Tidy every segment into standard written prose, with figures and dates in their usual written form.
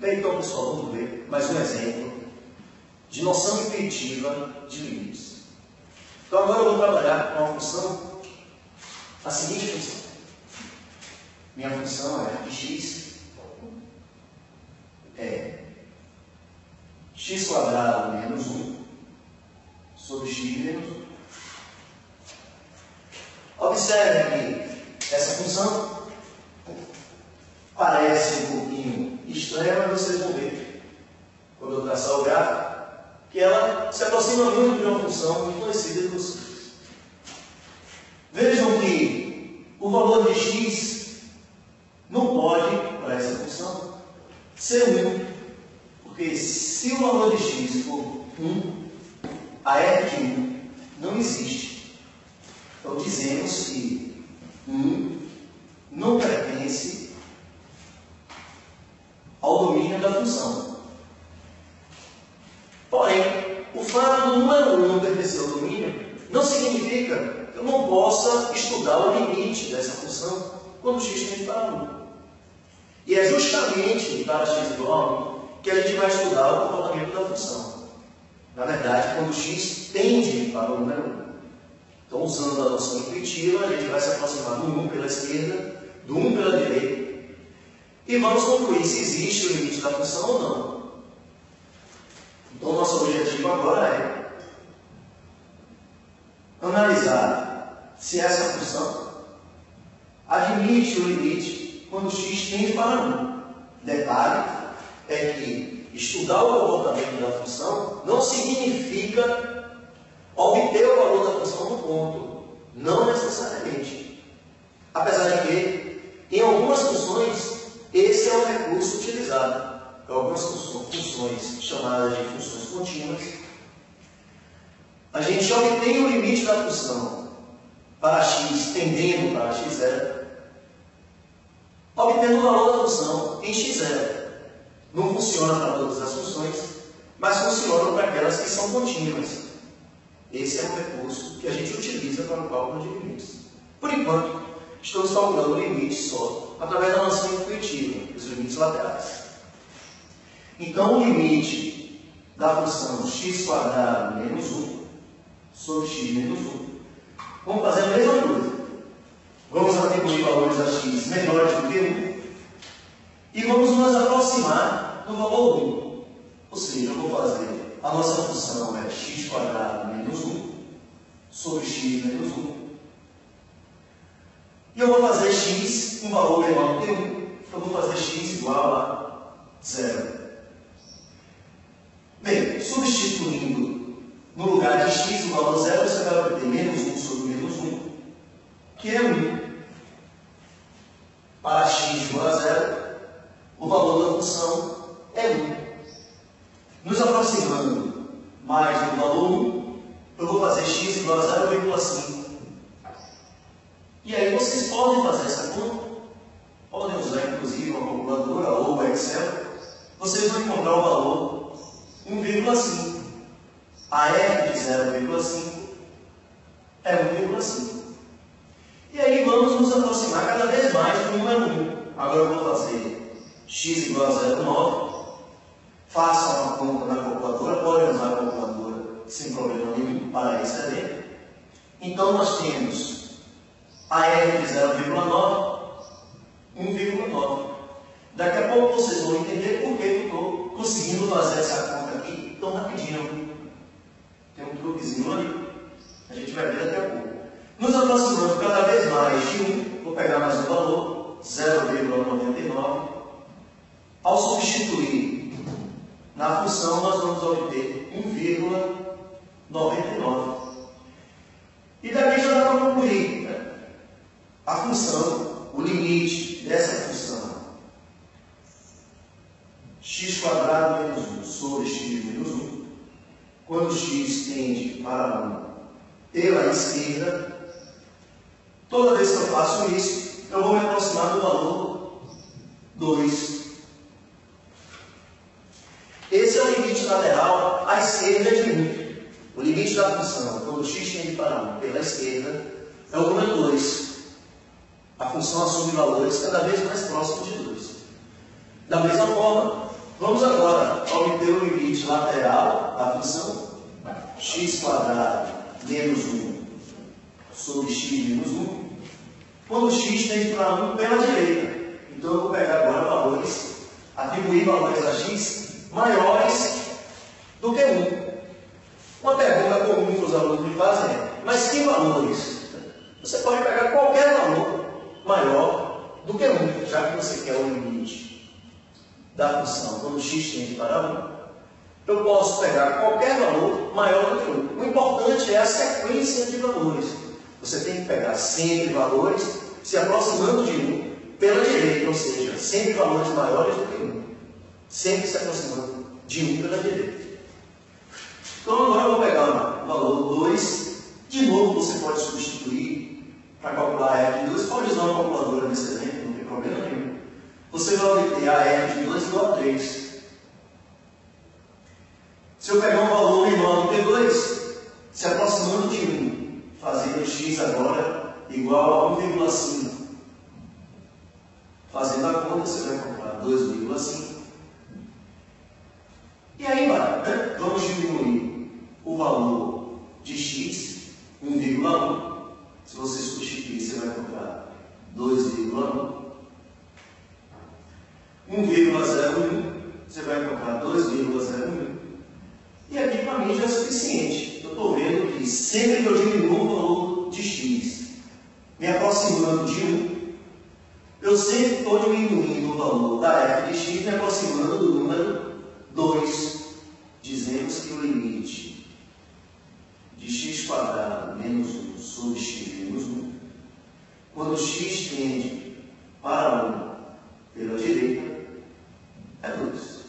Bem, então, pessoal, vamos ver mais um exemplo de noção intuitiva de limites. Então, agora eu vou trabalhar com uma função, a seguinte função. Minha função é x é x² menos 1 sobre x menos 1. Observe que essa função parece um pouquinho estranha, mas vocês vão ver, quando eu traçar o gráfico, que ela se aproxima muito de uma função muito conhecida de vocês. Vejam que o valor de x não pode, para essa função, ser 1, porque se o valor de x for 1, a f de 1 não existe. Então dizemos que 1 não pertence ao domínio da função. Porém, o fato do número 1 não pertencer ao domínio não significa que eu não possa estudar o limite dessa função quando x tende para 1. E é justamente para x igual a 1 que a gente vai estudar o comportamento da função. Na verdade, quando x tende para o número 1. Então, usando a noção intuitiva, a gente vai se aproximar do 1 pela esquerda, do 1 pela direita, e vamos concluir se existe o limite da função ou não. Então, nosso objetivo agora é analisar se essa função admite o limite quando x tende para 1. Detalhe é que estudar o comportamento da função não significa obter o valor da função no ponto. Não necessariamente. Apesar de que, em algumas funções, esse é o recurso utilizado. Algumas funções chamadas de funções contínuas, a gente obtém o limite da função para x tendendo para x0, obtendo o valor da função em x0. Não funciona para todas as funções, mas funciona para aquelas que são contínuas. Esse é um recurso que a gente utiliza para o cálculo de limites. Por enquanto, estamos calculando o limite só através da noção intuitiva, os limites laterais. Então, o limite da função x² menos 1 sobre x menos 1. Vamos fazer a mesma coisa. Vamos atribuir valores a x menores do que 1 e vamos nos aproximar do valor 1. Ou seja, eu vou fazer a nossa função é x² menos 1 sobre x menos 1. E eu vou fazer x um valor menor do que 1. Eu vou fazer x igual a 0. Bem, substituindo no lugar de x igual a 0, você vai obter menos 1 sobre menos 1, que é 1. Para x igual a 0, o valor da função é 1. Nos aproximando mais do valor 1, eu vou fazer x igual a 0,5. E aí vocês podem fazer essa conta, podem usar inclusive uma calculadora ou o Excel, vocês vão encontrar o valor 1,5. A f de 0,5 é 1,5. E aí vamos nos aproximar cada vez mais do número 1. Agora eu vou fazer x igual a 0,9. Façam uma conta na calculadora, podem usar a calculadora sem problema nenhum para esse evento. Então nós temos a f de 0,9, 1,9. Daqui a pouco vocês vão entender por que eu estou conseguindo fazer essa conta aqui tão rapidinho. Tem um truquezinho ali, a gente vai ver daqui a pouco. Nos aproximando cada vez mais de 1, vou pegar mais um valor, 0,99. Ao substituir na função, nós vamos obter 1,99. E daqui já dá para concluir, né? A função, o limite dessa função, x² menos 1 sobre x menos 1, quando x tende para 1 pela esquerda, toda vez que eu faço isso, eu vou me aproximar do valor 2. Esse é o limite lateral à esquerda de 1. O limite da função, quando x tende para 1 pela esquerda, é o número 2. A função assume valores cada vez mais próximos de 2. Da mesma forma, Vamos agora obter o limite lateral da função x² menos 1 sobre x menos 1, quando x tende para 1 pela direita. Então eu vou pegar agora valores, atribuir valores a x maiores do que 1. Uma pergunta comum que os alunos me fazem é: mas que valores? Você pode pegar qualquer valor maior do que 1, já que você quer o limite da função quando x tende para 1. Eu posso pegar qualquer valor maior do que 1. O importante é a sequência de valores. Você tem que pegar sempre valores se aproximando de 1 pela direita, ou seja, sempre valores maiores do que 1. Sempre se aproximando de 1 pela direita. Então agora eu vou pegar o valor 2. De novo você pode substituir para calcular a f de 2. Pode usar uma calculadora nesse exemplo, não tem problema nenhum. Você vai obter a f de 2 igual a 3. Se eu pegar um valor menor do que 2, se aproximando de 1, fazendo x agora igual a 1,5. Fazendo a conta, você vai encontrar 2,5. E aí vai, né? Vamos diminuir o valor de x, 1,1. Se você substituir, você vai encontrar 2,1. 1,01, você vai encontrar 2,01. E aqui para mim já é suficiente. Eu estou vendo que sempre que eu diminuo o valor de x, me aproximando de 1, eu sempre estou diminuindo o valor da f de x, me aproximando do número 2. Dizemos que o limite de x² menos 1 sobre x menos 1, quando x tende para 1 pela direita, é 2.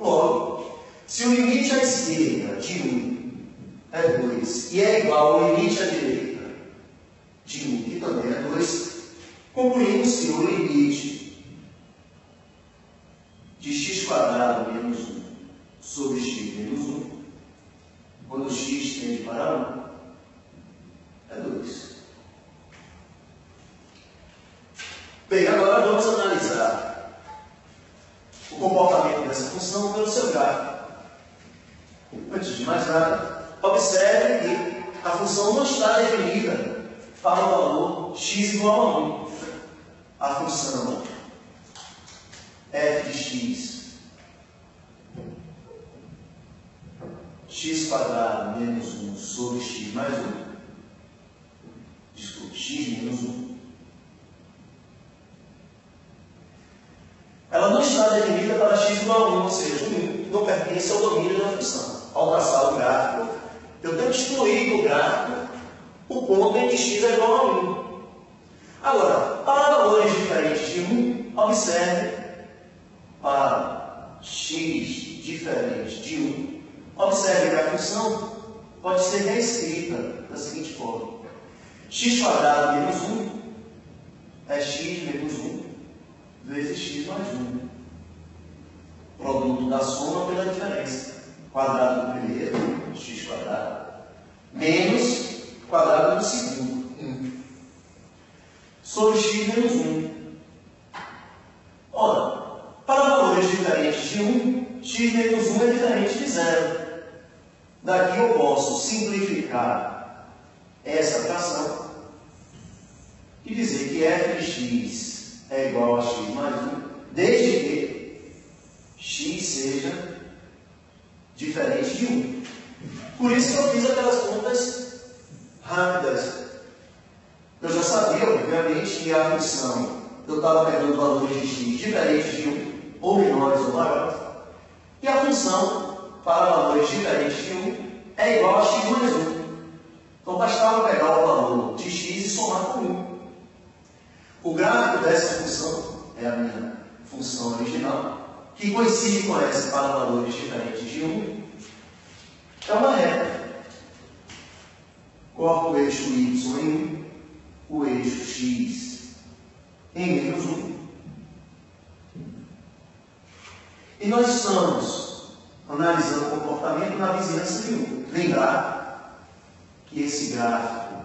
Logo, se o limite à esquerda de 1 é 2 e é igual ao limite à direita de 1, que também é 2, concluímos que o limite de x² menos 1 sobre x menos 1, quando x tende para 1, é 2. Bem, agora vamos analisar o comportamento dessa função pelo seu gráfico. Antes de mais nada, observe que a função não está definida para o valor x igual a 1. A função f de x² menos 1 sobre x mais 1, desculpe, x menos 1, ela não está definida para x igual a 1, ou seja, 1 não pertence ao domínio da função. Ao traçar o gráfico, eu tenho que excluir do gráfico o ponto em que x é igual a 1. Agora, para valores diferentes de 1, observe, para x diferente de 1, observe que a função pode ser reescrita da seguinte forma: x² menos 1 é x menos 1 vezes x mais 1. Produto da soma pela diferença. Quadrado do primeiro, x², menos quadrado do segundo, 1. Sobre x menos 1. Ora, para valores diferentes de 1, x menos 1 é diferente de 0. Daqui eu posso simplificar essa fração e dizer que f de x é igual a x mais 1, desde que x seja diferente de 1. Por isso que eu fiz aquelas contas rápidas. Eu já sabia, obviamente, que a função, eu estava pegando valores de x diferentes de 1, ou menores ou maiores, e a função, para valores diferentes de 1, é igual a x mais 1. Então, bastava pegar o valor de x e somar com 1. O gráfico dessa função é a minha função original, que coincide com essa para valores diferentes de 1, é uma reta. Corta o eixo y em 1, o eixo x em menos 1. E nós estamos analisando o comportamento na vizinhança de 1. Lembrar que esse gráfico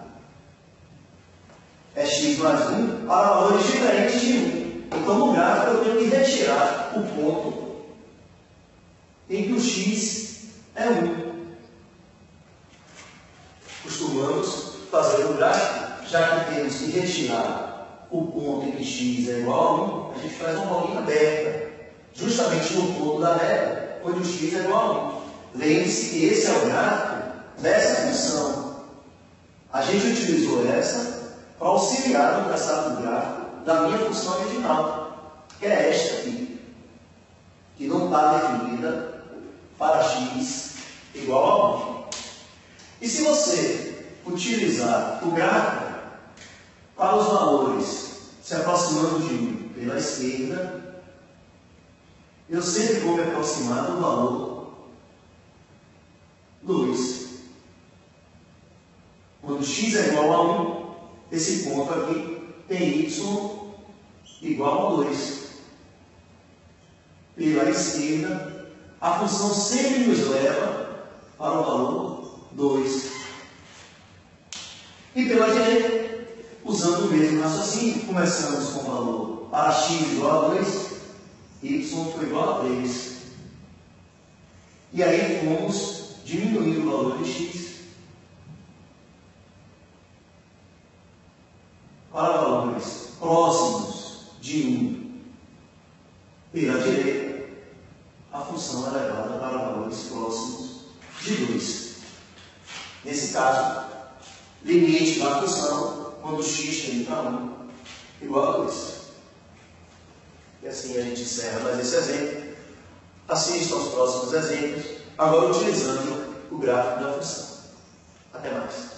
é x mais 1 para valores diferentes de 1. Então, no gráfico, eu tenho que retirar o ponto em que o x é 1. Costumamos fazer o gráfico, já que temos que retirar o ponto em que x é igual a 1, a gente faz uma bolinha aberta, justamente no ponto da reta, onde o x é igual a 1. Lembre-se que esse é o gráfico dessa função. A gente utilizou essa para auxiliar no traçado do gráfico da minha função original, que é esta aqui, que não está definida para x igual a 1. E se você utilizar o gráfico para os valores se aproximando de 1 pela esquerda, eu sempre vou me aproximar do valor 2. Quando x é igual a 1, esse ponto aqui tem y igual a 2. Pela esquerda, a função sempre nos leva para o valor 2. E pela direita, usando o mesmo raciocínio, começamos com o valor para x igual a 2, y foi igual a 3. E aí fomos diminuindo o valor de x para valores próximos de 1 pela direita, a função é levada para valores próximos de 2. Nesse caso, limite da função quando x tende para 1 igual a 2. E assim a gente encerra mais esse exemplo. Assista aos próximos exemplos, agora utilizando o gráfico da função. Até mais.